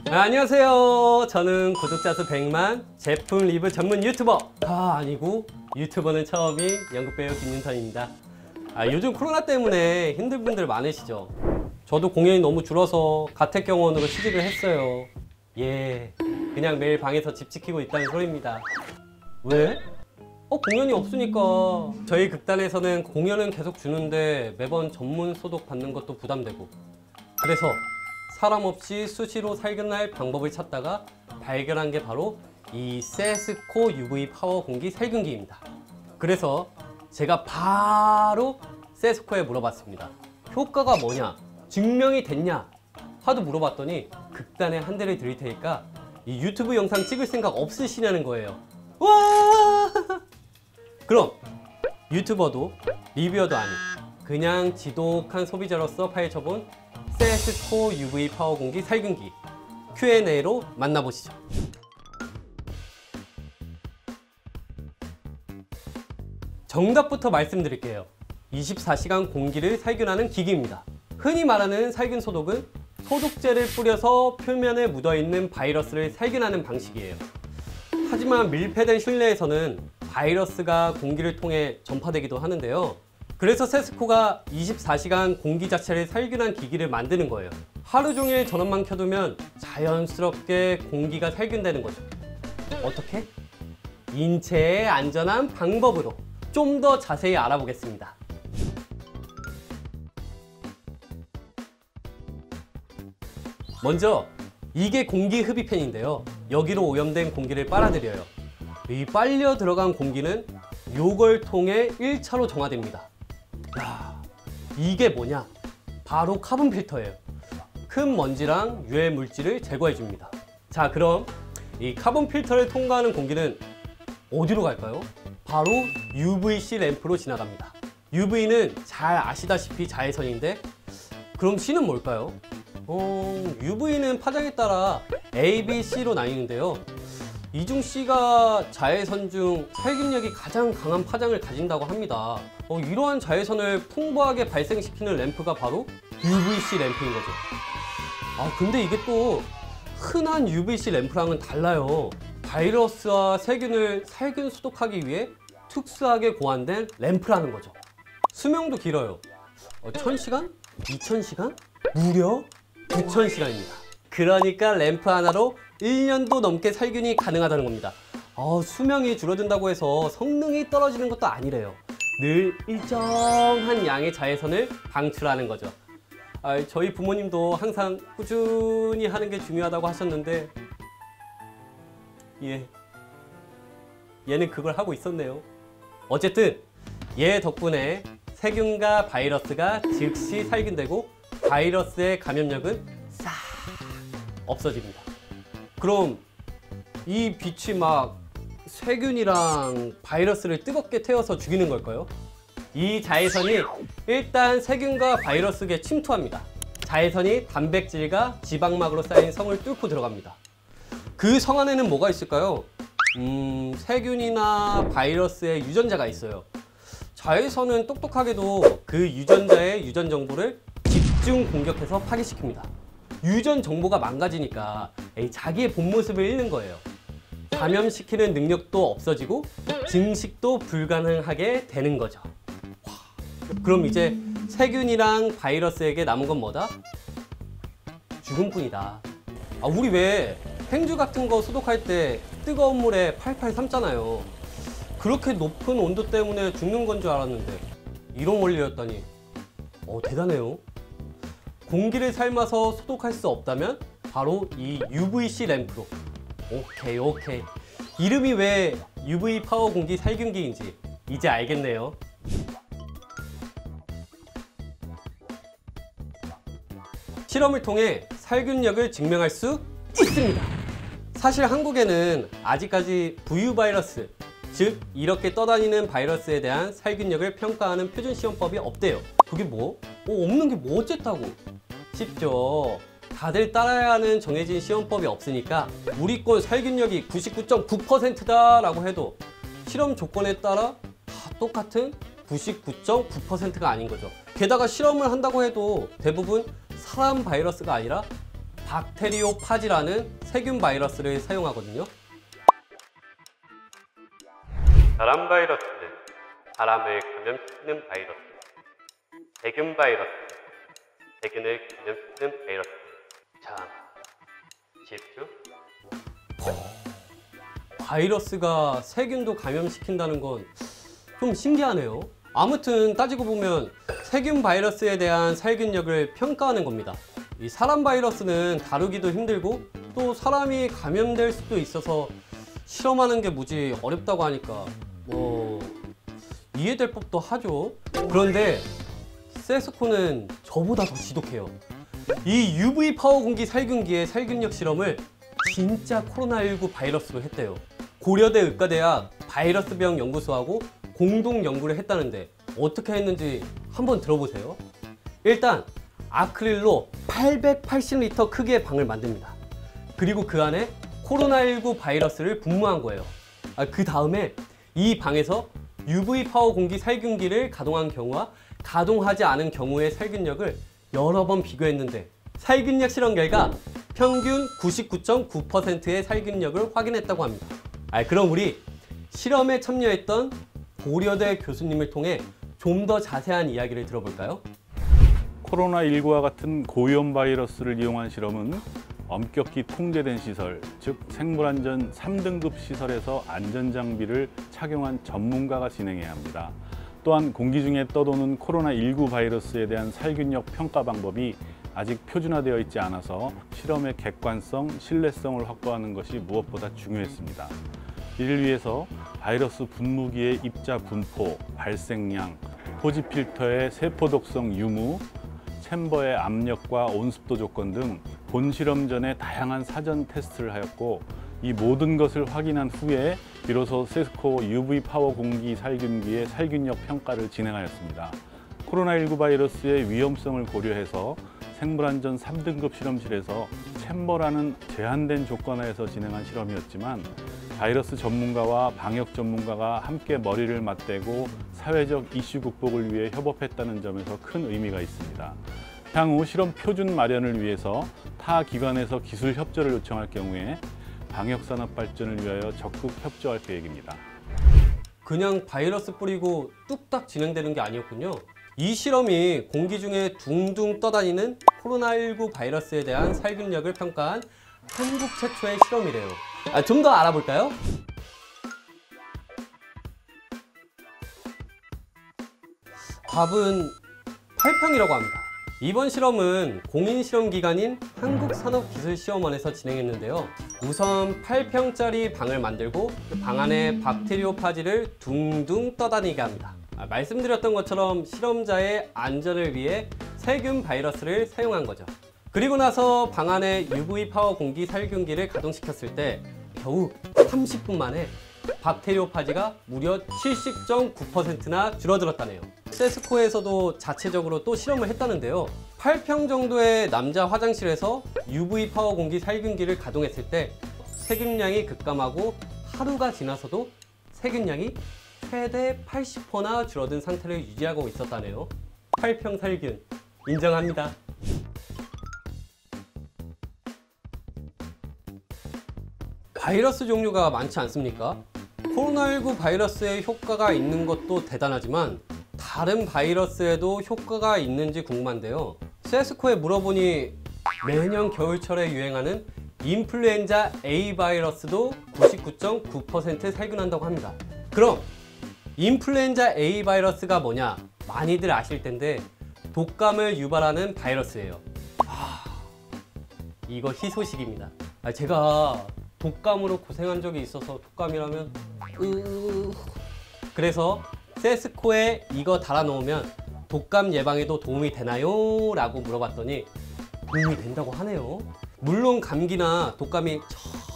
안녕하세요. 저는 구독자 수 100만 제품 리뷰 전문 유튜버가 아니고 유튜버는 처음인 연극배우 김윤선입니다. 요즘 코로나 때문에 힘든 분들 많으시죠? 저도 공연이 너무 줄어서 가택경원으로 취직을 했어요. 그냥 매일 방에서 집 지키고 있다는 소리입니다. 왜? 공연이 없으니까. 저희 극단에서는 공연은 계속 주는데 매번 전문 소독 받는 것도 부담되고, 그래서 사람 없이 수시로 살균할 방법을 찾다가 발견한 게 바로 이 세스코 UV 파워 공기 살균기입니다. 그래서 제가 바로 세스코에 물어봤습니다. 효과가 뭐냐? 증명이 됐냐? 하도 물어봤더니 극단에 한 대를 드릴 테니까 이 유튜브 영상 찍을 생각 없으시냐는 거예요. 와! 그럼 유튜버도 리뷰어도 아닌 그냥 지독한 소비자로서 파헤쳐본 세스코 UV 파워 공기 살균기 Q&A로 만나보시죠. 정답부터 말씀드릴게요. 24시간 공기를 살균하는 기기입니다. 흔히 말하는 살균 소독은 소독제를 뿌려서 표면에 묻어있는 바이러스를 살균하는 방식이에요. 하지만 밀폐된 실내에서는 바이러스가 공기를 통해 전파되기도 하는데요. 그래서 세스코가 24시간 공기 자체를 살균한 기기를 만드는 거예요. 하루 종일 전원만 켜두면 자연스럽게 공기가 살균되는 거죠. 어떻게? 인체에 안전한 방법으로 좀 더 자세히 알아보겠습니다. 먼저 이게 공기 흡입팬인데요. 여기로 오염된 공기를 빨아들여요. 이 빨려 들어간 공기는 요걸 통해 1차로 정화됩니다. 이게 뭐냐? 바로 카본 필터예요. 큰 먼지랑 유해 물질을 제거해 줍니다. 자, 그럼 이 카본 필터를 통과하는 공기는 어디로 갈까요? 바로 UVC 램프로 지나갑니다. UV는 잘 아시다시피 자외선인데, 그럼 C는 뭘까요? UV는 파장에 따라 A, B, C로 나뉘는데요. 이 중 C가 자외선 중 살균력이 가장 강한 파장을 가진다고 합니다. 이러한 자외선을 풍부하게 발생시키는 램프가 바로 UVC 램프인 거죠. 근데 이게 또 흔한 UVC 램프랑은 달라요. 바이러스와 세균을 살균 소독하기 위해 특수하게 고안된 램프라는 거죠. 수명도 길어요. 1000시간? 2000시간? 무려 9000시간입니다. 그러니까 램프 하나로 1년도 넘게 살균이 가능하다는 겁니다. 수명이 줄어든다고 해서 성능이 떨어지는 것도 아니래요. 늘 일정한 양의 자외선을 방출하는 거죠. 저희 부모님도 항상 꾸준히 하는 게 중요하다고 하셨는데, 얘는 그걸 하고 있었네요. 어쨌든 얘 덕분에 세균과 바이러스가 즉시 살균되고 바이러스의 감염력은 싹 없어집니다. 그럼 이 빛이 막 세균이랑 바이러스를 뜨겁게 태워서 죽이는 걸까요? 이 자외선이 일단 세균과 바이러스에 침투합니다. 자외선이 단백질과 지방막으로 쌓인 성을 뚫고 들어갑니다. 그 성 안에는 뭐가 있을까요? 세균이나 바이러스의 유전자가 있어요. 자외선은 똑똑하게도 그 유전자의 유전 정보를 집중 공격해서 파괴시킵니다. 유전 정보가 망가지니까 자기의 본 모습을 잃는 거예요. 감염시키는 능력도 없어지고 증식도 불가능하게 되는 거죠. 그럼 이제 세균이랑 바이러스에게 남은 건 뭐다? 죽음뿐이다. 우리 왜 행주 같은 거 소독할 때 뜨거운 물에 팔팔 삶잖아요. 그렇게 높은 온도 때문에 죽는 건 줄 알았는데 이런 원리였다니. 대단해요. 공기를 삶아서 소독할 수 없다면 바로 이 UVC 램프로. 오케이. 이름이 왜 UV 파워 공기 살균기인지 이제 알겠네요. 실험을 통해 살균력을 증명할 수 있습니다. 사실 한국에는 아직까지 VU 바이러스, 즉 이렇게 떠다니는 바이러스에 대한 살균력을 평가하는 표준 시험법이 없대요. 그게 뭐? 없는 게 뭐 어쨌다고? 쉽죠. 다들 따라야 하는 정해진 시험법이 없으니까 우리 건 살균력이 99.9%다 라고 해도 실험 조건에 따라 다 똑같은 99.9%가 아닌 거죠. 게다가 실험을 한다고 해도 대부분 사람 바이러스가 아니라 박테리오파지라는 세균 바이러스를 사용하거든요. 사람 바이러스는 사람을 감염시키는 바이러스, 세균 바이러스, 세균을 감염시키는 바이러스. 참, 쉽죠? 바이러스가 세균도 감염시킨다는 건 좀 신기하네요. 아무튼 따지고 보면 세균 바이러스에 대한 살균력을 평가하는 겁니다. 이 사람 바이러스는 다루기도 힘들고 또 사람이 감염될 수도 있어서 실험하는 게 무지 어렵다고 하니까 뭐 이해될 법도 하죠. 그런데 세스코는 저보다 더 지독해요. 이 UV 파워 공기 살균기의 살균력 실험을 진짜 코로나19 바이러스로 했대요. 고려대 의과대학 바이러스병 연구소하고 공동 연구를 했다는데 어떻게 했는지 한번 들어보세요. 일단 아크릴로 880리터 크기의 방을 만듭니다. 그리고 그 안에 코로나19 바이러스를 분무한 거예요. 그 다음에 이 방에서 UV 파워 공기 살균기를 가동한 경우와 가동하지 않은 경우의 살균력을 여러 번 비교했는데 살균력 실험 결과 평균 99.9%의 살균력을 확인했다고 합니다. 그럼 우리 실험에 참여했던 고려대 교수님을 통해 좀 더 자세한 이야기를 들어볼까요? 코로나19와 같은 고위험 바이러스를 이용한 실험은 엄격히 통제된 시설, 즉 생물안전 3등급 시설에서 안전장비를 착용한 전문가가 진행해야 합니다. 또한 공기 중에 떠도는 코로나19 바이러스에 대한 살균력 평가 방법이 아직 표준화되어 있지 않아서 실험의 객관성, 신뢰성을 확보하는 것이 무엇보다 중요했습니다. 이를 위해서 바이러스 분무기의 입자 분포, 발생량, 포지 필터의 세포 독성 유무, 챔버의 압력과 온습도 조건 등 본 실험 전에 다양한 사전 테스트를 하였고 이 모든 것을 확인한 후에 비로소 세스코 UV 파워 공기 살균기의 살균력 평가를 진행하였습니다. 코로나19 바이러스의 위험성을 고려해서 생물안전 3등급 실험실에서 챔버라는 제한된 조건 하에서 진행한 실험이었지만 바이러스 전문가와 방역 전문가가 함께 머리를 맞대고 사회적 이슈 극복을 위해 협업했다는 점에서 큰 의미가 있습니다. 향후 실험 표준 마련을 위해서 타 기관에서 기술 협조를 요청할 경우에 방역산업 발전을 위하여 적극 협조할 계획입니다. 그냥 바이러스 뿌리고 뚝딱 진행되는 게 아니었군요. 이 실험이 공기 중에 둥둥 떠다니는 코로나19 바이러스에 대한 살균력을 평가한 한국 최초의 실험이래요. 좀 더 알아볼까요? 답은 8평이라고 합니다. 이번 실험은 공인실험기관인 한국산업기술시험원에서 진행했는데요. 우선 8평짜리 방을 만들고 그 방 안에 박테리오파지를 둥둥 떠다니게 합니다. 말씀드렸던 것처럼 실험자의 안전을 위해 세균 바이러스를 사용한 거죠. 그리고 나서 방 안에 UV 파워 공기 살균기를 가동시켰을 때 겨우 30분 만에 박테리오파지가 무려 70.9%나 줄어들었다네요. 세스코에서도 자체적으로 또 실험을 했다는데요. 8평 정도의 남자 화장실에서 UV 파워 공기 살균기를 가동했을 때 세균량이 급감하고 하루가 지나서도 세균량이 최대 80%나 줄어든 상태를 유지하고 있었다네요. 8평 살균 인정합니다. 바이러스 종류가 많지 않습니까? 코로나19 바이러스에 효과가 있는 것도 대단하지만 다른 바이러스에도 효과가 있는지 궁금한데요. 세스코에 물어보니 매년 겨울철에 유행하는 인플루엔자 A 바이러스도 99.9% 살균한다고 합니다. 그럼 인플루엔자 A 바이러스가 뭐냐? 많이들 아실 텐데 독감을 유발하는 바이러스예요. 이거 희소식입니다. 제가 독감으로 고생한 적이 있어서 독감이라면 그래서 세스코에 이거 달아놓으면 독감 예방에도 도움이 되나요? 라고 물어봤더니 도움이 된다고 하네요. 물론 감기나 독감이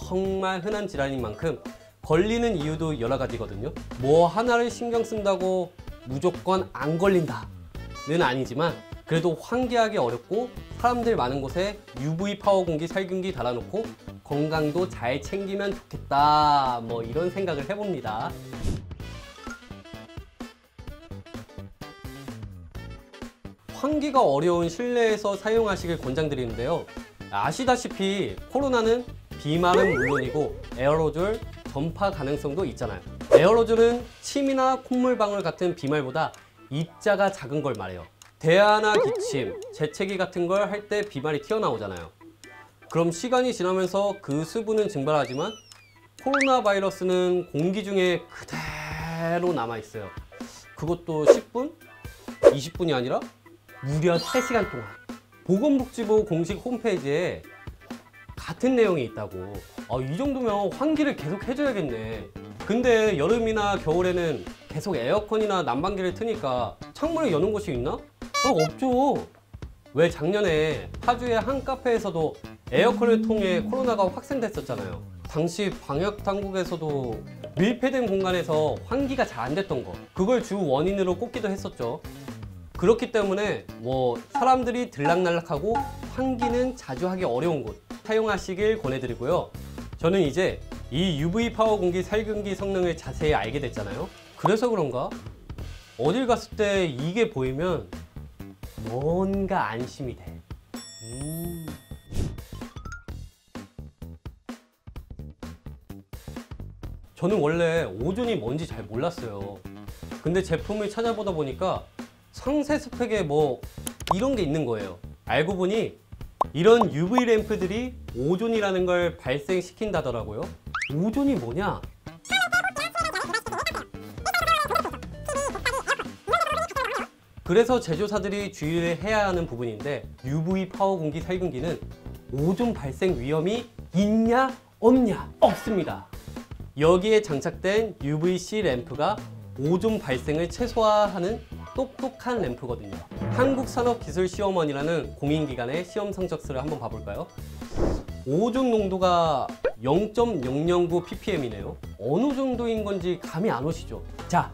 정말 흔한 질환인 만큼 걸리는 이유도 여러 가지거든요. 뭐 하나를 신경 쓴다고 무조건 안 걸린다는 아니지만 그래도 환기하기 어렵고 사람들 많은 곳에 UV 파워 공기 살균기 달아놓고 건강도 잘 챙기면 좋겠다, 뭐 이런 생각을 해봅니다. 환기가 어려운 실내에서 사용하시길 권장드리는데요. 아시다시피 코로나는 비말은 물론이고 에어로졸 전파 가능성도 있잖아요. 에어로졸은 침이나 콧물방울 같은 비말보다 입자가 작은 걸 말해요. 대화나 기침, 재채기 같은 걸 할 때 비말이 튀어나오잖아요. 그럼 시간이 지나면서 그 수분은 증발하지만 코로나 바이러스는 공기 중에 그대로 남아있어요. 그것도 10분? 20분이 아니라 무려 3시간 동안. 보건복지부 공식 홈페이지에 같은 내용이 있다고. 이 정도면 환기를 계속 해줘야겠네. 근데 여름이나 겨울에는 계속 에어컨이나 난방기를 트니까 창문을 여는 곳이 있나? 없죠. 왜 작년에 파주의 한 카페에서도 에어컨을 통해 코로나가 확산됐었잖아요. 당시 방역 당국에서도 밀폐된 공간에서 환기가 잘 안 됐던 거, 그걸 주 원인으로 꼽기도 했었죠. 그렇기 때문에 사람들이 들락날락하고 환기는 자주 하기 어려운 곳 사용하시길 권해드리고요. 저는 이제 이 UV 파워 공기 살균기 성능을 자세히 알게 됐잖아요. 그래서 그런가 어딜 갔을 때 이게 보이면 뭔가 안심이 돼. 저는 원래 오존이 뭔지 잘 몰랐어요. 근데 제품을 찾아보다 보니까 상세 스펙에 이런 게 있는 거예요. 알고 보니 이런 UV 램프들이 오존이라는 걸 발생시킨다더라고요. 오존이 뭐냐? 그래서 제조사들이 주의를 해야 하는 부분인데, UV 파워 공기 살균기는 오존 발생 위험이 있냐 없냐? 없습니다. 여기에 장착된 UVC 램프가 오존 발생을 최소화하는 똑똑한 램프거든요. 한국산업기술시험원이라는 공인기관의 시험 성적서를 한번 봐볼까요? 오존 농도가 0.009 ppm이네요. 어느 정도인 건지 감이 안 오시죠? 자,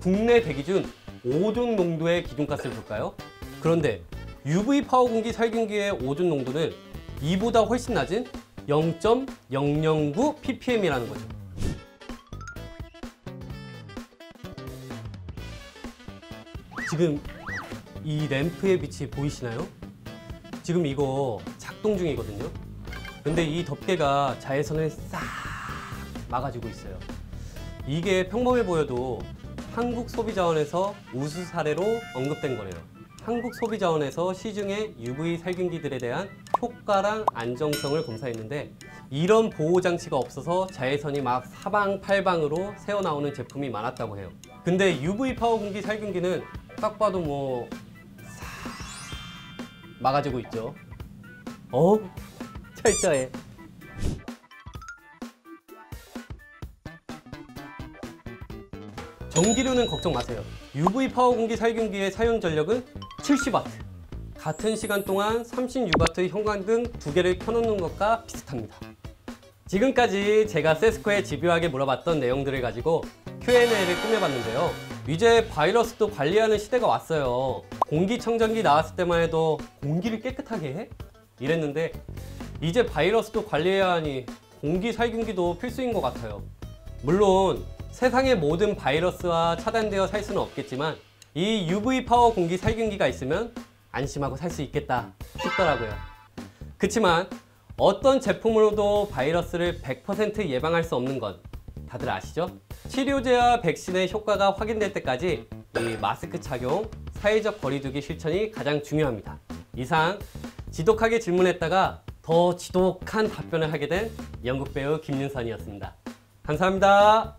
국내 대기준 오존 농도의 기준값을 볼까요? 그런데 UV 파워 공기 살균기의 오존 농도는 이보다 훨씬 낮은 0.009 ppm이라는 거죠. 지금 이 램프의 빛이 보이시나요? 지금 이거 작동 중이거든요. 근데 이 덮개가 자외선을 싹 막아주고 있어요. 이게 평범해 보여도 한국소비자원에서 우수 사례로 언급된 거래요. 한국소비자원에서 시중의 UV 살균기들에 대한 효과랑 안정성을 검사했는데 이런 보호장치가 없어서 자외선이 막 사방팔방으로 새어나오는 제품이 많았다고 해요. 근데 UV 파워 공기 살균기는 딱 봐도 싹 막아주고 있죠. 철저해. 전기료는 걱정 마세요. UV 파워 공기 살균기의 사용 전력은 70W. 같은 시간 동안 36W 형광등 2개를 켜놓는 것과 비슷합니다. 지금까지 제가 세스코에 집요하게 물어봤던 내용들을 가지고 Q&A를 꾸며봤는데요. 이제 바이러스도 관리하는 시대가 왔어요. 공기청정기 나왔을 때만 해도 공기를 깨끗하게 해? 이랬는데 이제 바이러스도 관리해야 하니 공기 살균기도 필수인 것 같아요. 물론 세상의 모든 바이러스와 차단되어 살 수는 없겠지만 이 UV 파워 공기 살균기가 있으면 안심하고 살 수 있겠다 싶더라고요. 그치만 어떤 제품으로도 바이러스를 100% 예방할 수 없는 건 다들 아시죠? 치료제와 백신의 효과가 확인될 때까지 이 마스크 착용, 사회적 거리두기 실천이 가장 중요합니다. 이상 지독하게 질문했다가 더 지독한 답변을 하게 된 연극배우 김윤선이었습니다. 감사합니다.